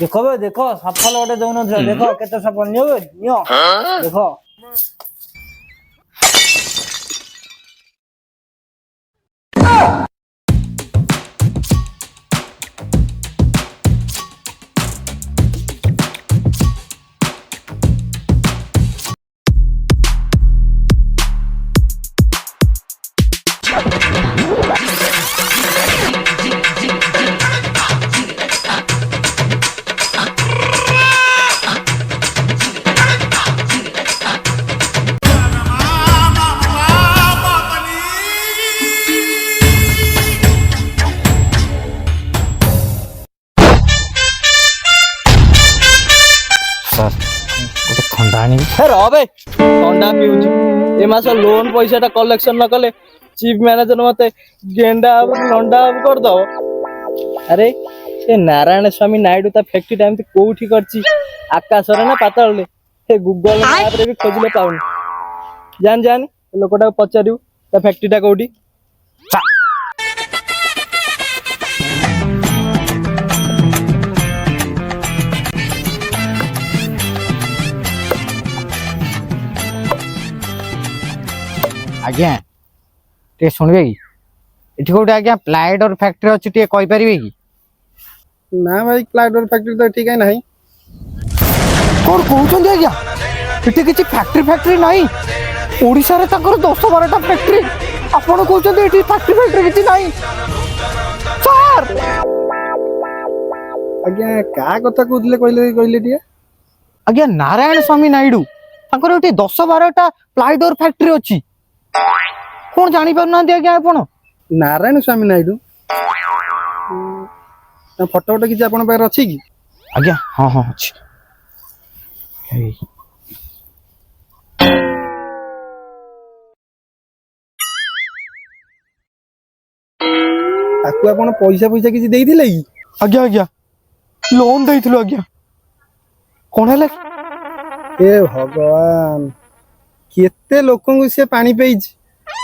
देखो बे देखो सफल गोटे दौन देखो केते सफल नियो देखो ठंडा पिउची ए मास लोन पैसा कलेक्शन न कले चीफ मैनेजर मते गेंडा लंडा कर दो। अरे ए नारायण स्वामी नायडू ता फैक्ट्री टाइम कोठी करची आकाश रे ना पाताल रे ए गूगल मैप रे भी खोजले पाउनी जान जान लोकटा पचारिउ ता फैक्ट्री टा कोठी। आज्ञा टे सुनबे कि एठी कोटे आज्ञा प्लाइडर फैक्ट्री अछि टे कहि परिबे कि ना भाई प्लाइडर फैक्ट्री तो ठीक है नहीं कोन कहउछन आज्ञा एठी किछि फैक्ट्री नाही ओडिसा रे तकर 10-12टा फैक्ट्री आपण कहउछन एठी फैक्ट्री किछि नाही सर आज्ञा का कथा कहले कहले टिया आज्ञा नारायण स्वामी नायडू तकर एठी 10-12टा प्लाइडर फैक्ट्री अछि कौन जानी पारना आज्ञा आपण नारायण स्वामी नायडू फोटो फोटो किसी आपण पार अछि कि आज्ञा हां हां अछि आकु आपण पैसा किसी देई दिले कि आज्ञा आज्ञा लोन देइथिलो आज्ञा कोन हेले ए भगवान केते लोकन से पानी पेइछ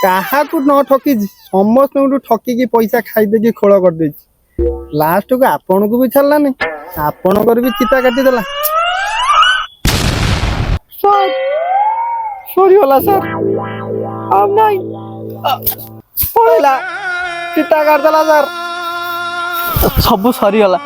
काहा को न ठकी समस्त ठकी की पैसा खाई दे की खोल कर दे लास्ट को आपण को भी छल्ला नहीं आपण कर भी चिता काटी देला सर सॉरी होला सर अब नहीं पळला चिता काट देला सर सब सरी होला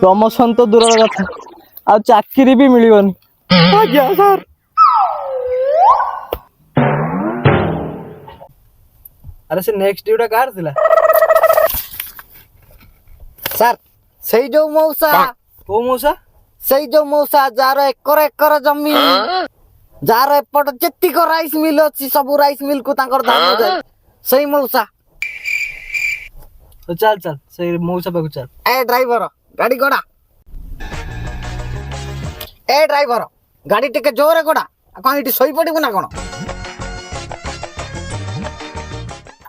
प्रमोशन तो दूर कथा आ चाकरी भी मिलिबनी आज्ञा सर अरे से नेक्स्ट ड्यूटा कार थिला सर सही जो मौसा को मौसा सही जो मौसा जार एकर जमी जार एपट जेती को राइस मिल अछि सब राइस मिल को तांकर धान जाय सही मौसा तो चल चल सही मौसा पाकु चल ए ड्राइवर गाड़ी गोड़ा ए ड्राइवर गाड़ी टिके जोरे गोड़ा कोन इटी सोई पडिबो ना कोन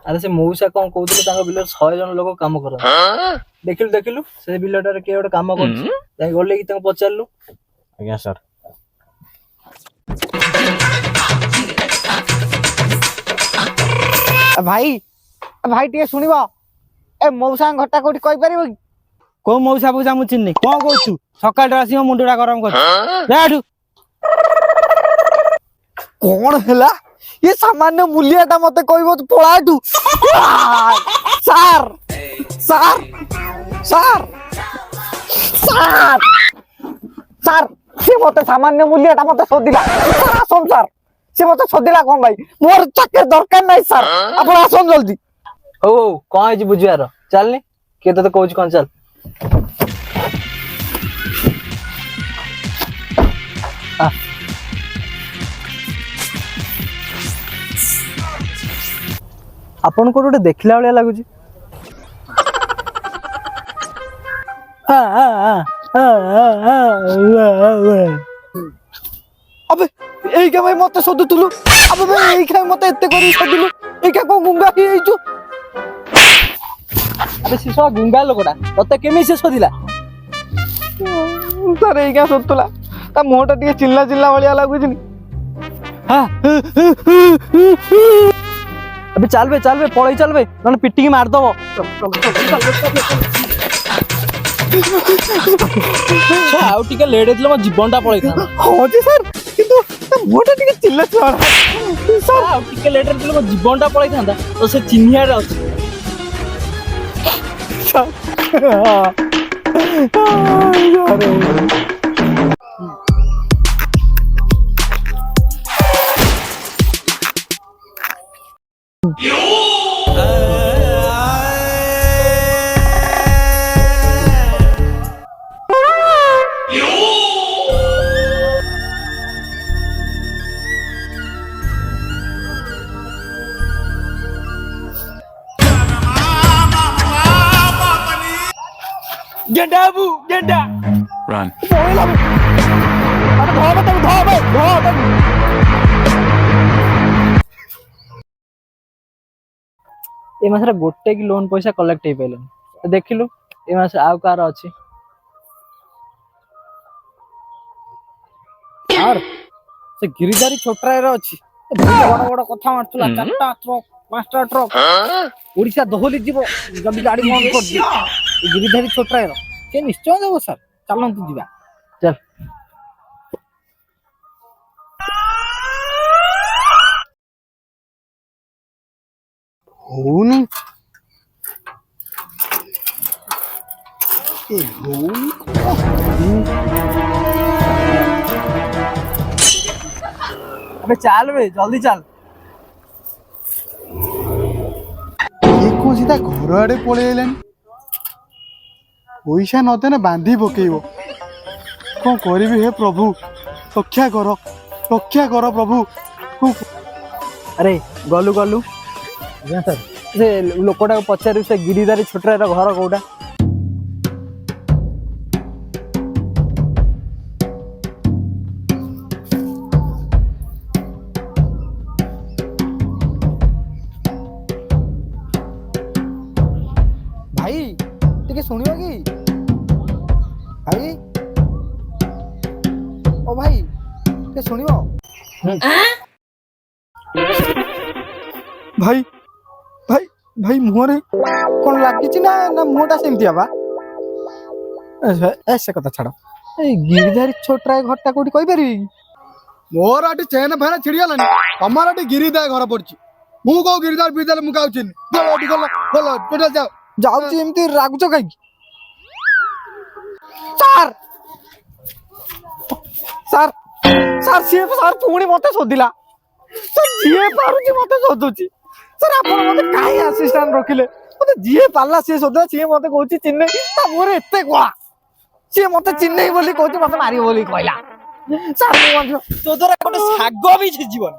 अरे से मौसा कौन कहते तांका बिलर 100 जन लोक काम कर देखिलु से बिलटार के गोटे काम कर जाई गले कि तांका पचारलु आज्ञा सर भाई भाई टे सुनिबो ए मौसा घटा कोठी कहि परिबो कि को मौसा पूजा मु चिन्नी कोन कहू सकाळ आसी मुंडुडा गरम कर जाडू कोन हला ये सामान्य मूल्यटा मते कहबो पळाटू sir sir sir sir sir से मते सामान्य मूल्यटा मते सोदिला सर आसम सर से मते सोदिला कोन भाई मोर चक्कर दरकार नै सर आपण आसम जल्दी हो कोन है बुझियार चल ने के तो कहू कोन चल आपण को गोटे देखला वाला लागुची अबे एई का भाई मते सोदुतुलु अबे भाई एई का मते एते करी सोदुलु एई का को गुंगा ही आइचु अबे सिसो गुंगा लोकटा तते केमी से सोदिला सर एई का सोदतुला ता मोटा टिके चिल्ला चिल्ला वालिया लागुची हां अबे चल बे पळई चल बे नन पिट्टी की मार दबो ଆଉ ଟିକେ ଲେଟ୍ ହେଇଥିଲେ ମୋ ଜୀବନଟା ପଳେଇଥାନ୍ତା। ହଁ ଯେ ସାର୍ କିନ୍ତୁ ମୁହଁଟା ଟିକେ ଚିଲ୍ଲା ଛୁଆ ସାର୍ ଆଉ ଟିକେ ଲେଟ୍ ହେଇଥିଲେ ମୋ ଜୀବନଟା ପଳେଇଥାନ୍ତା ତ ସେ ଚିହ୍ନିଆରେ ଅଛି। गेंडा बाबू गेंडा Run. ଏ ମାସରେ ଗୋଟେ କି ଲୋନ୍ ପଇସା କଲେକ୍ଟ ହେଇପାରିଲାନି। ଦେଖିଲୁ ଏ ମାସ ଆଉ କାହାର ଅଛି। यार से गिरिधारी छोटरायर अछि बड़ बड़ कथा मारतुला 4टा ट्रक 5टा ट्रक ओडिसा दहली जीव जल्दी गाड़ी बंद कर दे गिरिधारी छोटरायर से निश्चय देबो सर चलंतु जीवा चल होनी ए होनी अबे चल बे जल्दी चल। ये कौन सीधा घर आड़े पलैलानी पैसा नदेने बांधी पकेब कौन करी हे प्रभु रक्षा कर प्रभु। अरे गलु गलु से लोकटा पचारू से गिरिधारी छोटरायर घर कोटा। भाई टिके सुनियो कि भाई ओ भाई टिके सुनियो भाई भाई भाई मुहरे कौन लागिछि ना ना मुहटा सेमती आबा ऐसे कथा छाड़ ए गिरिधारी छोटराय घरटा कोठी कहि परिबी मोर आटी चेन फेन छिड़गलानी तमार आटी गिरिदा घर पड़ची मु को गिरिदार बिदार मु काउचिन बोलो आटी गलो बोलो टोटल जाओ जाउछि एमती रागुच काई सर सर सर सी सर पुणी मते सोदिला सर जीए पारुची मते सोदुची सर आपण मते काई असिस्टेंट रखिले मते जीए पाला सी सोदा सी मते कहूची चिन्ने ता मोरे एते कोआ सी मते चिन्ने बोली कहूची मते मारी बोली कहला सर मु तो तोरा गोटे साग भी जीवन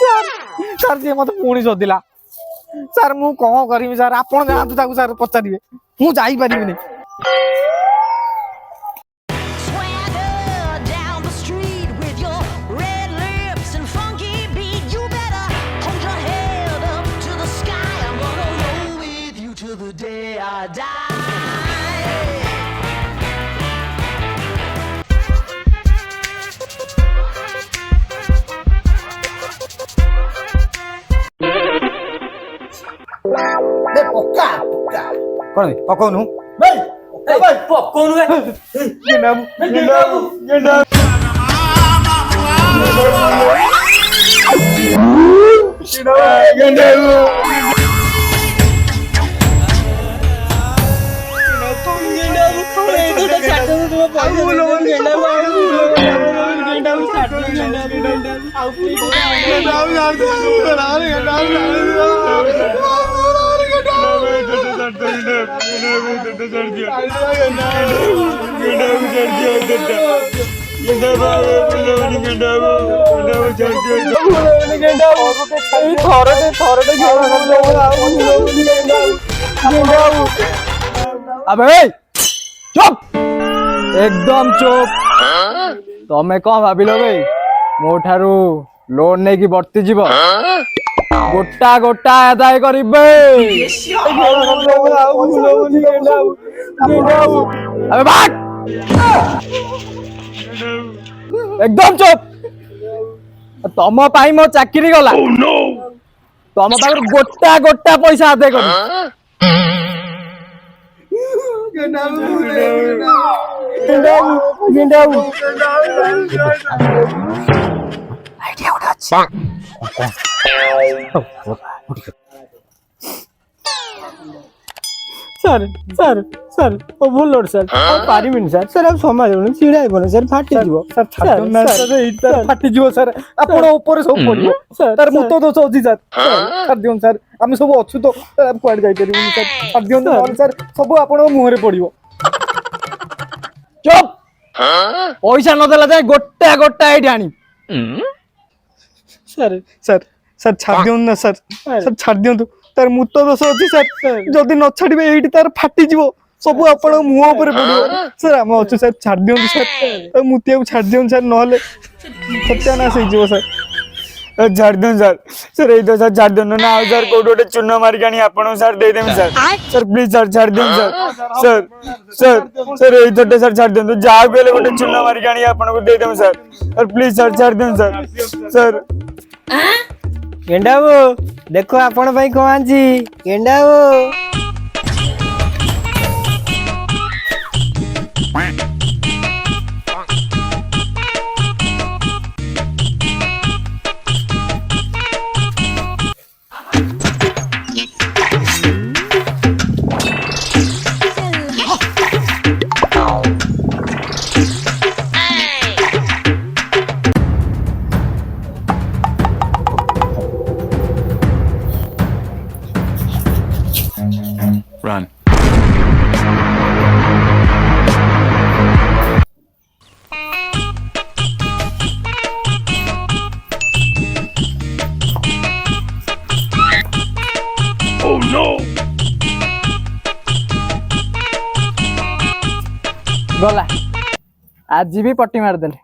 सर सर सी मते पुणी सोदिला सर मु कौन करबी सर आपण जातु ताकू सर पचारिबे मु जाई परिबिनी दे पक्का पक्का कोन पकोनु भाई पक्कोनु गेंडा अबे चुप एकदम चुप तमे कौन भाविल भाई मो ठारू लोन नहीं कि बर्ती जीव गोटा गोटा आदाय करिबे अबे भाग एकदम चुप तम पाई मो चाकरी गला तम पाखर गोटा गोटा पैसा आदाय कर ଆଇଡିଆ ଗୋଟେ ଅଛି। ସାର୍ ସାର୍ ସାର୍ ଭୁଲ ସାର୍ ଆଉ ପାରିବିନି ସାର୍ ସାର୍ ଆଉ ସମ୍ଭାଳିବନି ଛିଡା ହେବନି ସାର୍ ଫାଟିଯିବ ସାର୍ ଏଇଠି ତାର ଫାଟିଯିବ ସାର୍ ଆପଣ ଉପରେ ସବୁ ପଡିବ ତାର ମୁତ ଦୋଷ ଅଛି ସାର୍ ଛାଡି ଦିଅନ୍ତୁ ସାର୍ ଆମେ ସବୁ ଅଛୁ ତ କୁଆଡେ ଯାଇପାରିବୁନି ସାର୍ ଛାଡି ଦିଅନ୍ତୁ ନହେଲେ ସାର୍ ସବୁ ଆପଣଙ୍କ ମୁହଁରେ ପଡିବ। ଚୁପ୍ ପଇସା ନଦେଲା ଯାଏ ଗୋଟା ଗୋଟା ଏଇଠି ଆଣି ସାର୍ ସାର୍ ସାର୍ ଛାଡି ଦିଅନ୍ତୁ ନା ସାର୍ ସାର୍ ଛାଡି ଦିଅନ୍ତୁ ତାର ମୁତ ଦୋଷ ଅଛି ସାର୍ ଯଦି ନ ଛାଡିବେ ଏଇଠି ତାର ଫାଟିଯିବ ସବୁ ଆପଣଙ୍କ ମୁହଁ ଉପରେ ପଡିବ ସାର୍ ଆମେ ଅଛୁ ସାର୍ ଛାଡି ଦିଅନ୍ତୁ ସାର୍ ମୁତିଆକୁ ଛାଡି ଦିଅନ୍ତୁ ସାର୍ ନହେଲେ ସତ୍ୟାନାଶ ହେଇଯିବ ସାର୍ ଛାଡି ଦିଅନ୍ତୁ ସାର୍ ସାର୍ ଏଇ ତ ସାର୍ ଛାଡି ଦିଅନ୍ତୁ ନା ଆଉ ସାର୍ କୋଉଠି ଗୋଟେ ଚୂନ ମାରିକି ଆଣି ଆପଣଙ୍କୁ ସାର୍ ଦେଇଦେବି ସାର୍ ସାର୍ ପ୍ଲିଜ ସାର୍ ଛାଡି ଦିଅନ୍ତୁ ସାର୍ ସାର୍ ସାର୍ ଏଇ ଥରଟେ ସାର୍ ଛାଡି ଦିଅନ୍ତୁ ଯାହାକୁ ହେଲେ ଗୋଟେ ଚୂନ ମାରିକି ଆଣି ଆପଣଙ୍କୁ ଦେଇଦେବି ସାର୍ ସାର୍ ପ୍ଲିଜ ସାର୍ ଛାଡି ଦିଅନ୍ତୁ ସାର୍ ସାର୍ ଗେଣ୍ଡା ବାବୁ ଦେଖ ଆପଣ ପାଇଁ କଣ ଆଣିଛି ଗେଣ୍ଡା ବାବୁ। Run. Oh no! ଗଲା ଆଜି ବି ପଟି ମାରିଦେଲେ।